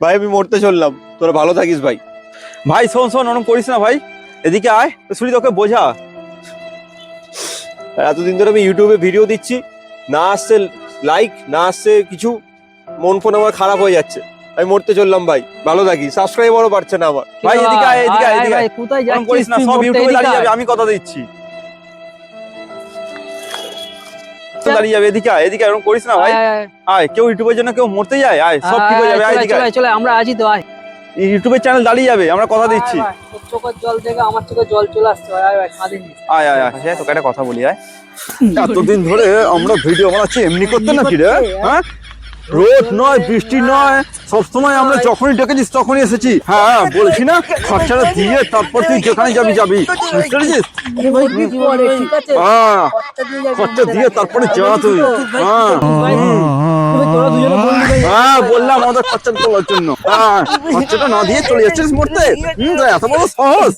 ভাই আমি মরতে চললাম, তোরা ভালো থাকিস ভাই। ভাই শোন শোন, ওরকম করিস না ভাই, এদিকে আয়, শুনি তোকে বোঝা। এতদিন ধরে আমি ইউটিউবে ভিডিও দিচ্ছি, না আসছে লাইক, না আসছে কিছু, মন ফোন আমার খারাপ হয়ে যাচ্ছে। আমি মরতে চললাম ভাই, ভালো থাকি। সাবস্ক্রাইবারও বাড়ছে না আমার। ভাই এদিকে আয়, এদিকে আয়, এদিকে আয়। কোথায় ওরকম যাচ্ছিস করিস না, তুই? সব মরতে ইউটিউবে এদিকে দাঁড়িয়ে আয়। যাবে, আমি কথা দিচ্ছি। দাঁড়িয়ে যাবে, এদিকে আয়, এদিকে আয়, ওরকম করিস না ভাই। আয়, আয়, আয়, কেউ ইউটিউবের জন্য কেউ মরতে যায়? আয়, সব ঠিক হয়ে যাবে, আয় চলে এদিকে আয়। চলে চলে, আমরা আছি তো, আয়। ইউটিউবের চ্যানেল দাঁড়িয়ে যাবে, আমরা কথা দিচ্ছি। আয়, তোর চোখের জল থেকে আমার চোখে জল চলে আসছে, আয় আয়, কাঁদে নি। আয় আয় আয়, হ্যাঁ তোকে একটা কথা বলি, আয়। এতদিন ধরে আমরা ভিডিও বানাচ্ছি এমনি করতে নাকি রে? হ্যাঁ, রোদ নয়, বৃষ্টি নয়, সবসময় আমরা যখনই ডেকেছিস তখনই এসেছি। হ্যাঁ বলছি না, খরচাটা দিয়ে তারপর তুই যেখানে যাবি যাবি, বুঝতে পেরেছিস? হ্যাঁ, খরচা দিয়ে তারপরে যা তুই। হ্যাঁ হ্যাঁ, বললাম আমাদের খরচা তোলার জন্য। হ্যাঁ, খরচাটা না দিয়ে চলে যাচ্ছিস মরতে। এত বড় সাহস!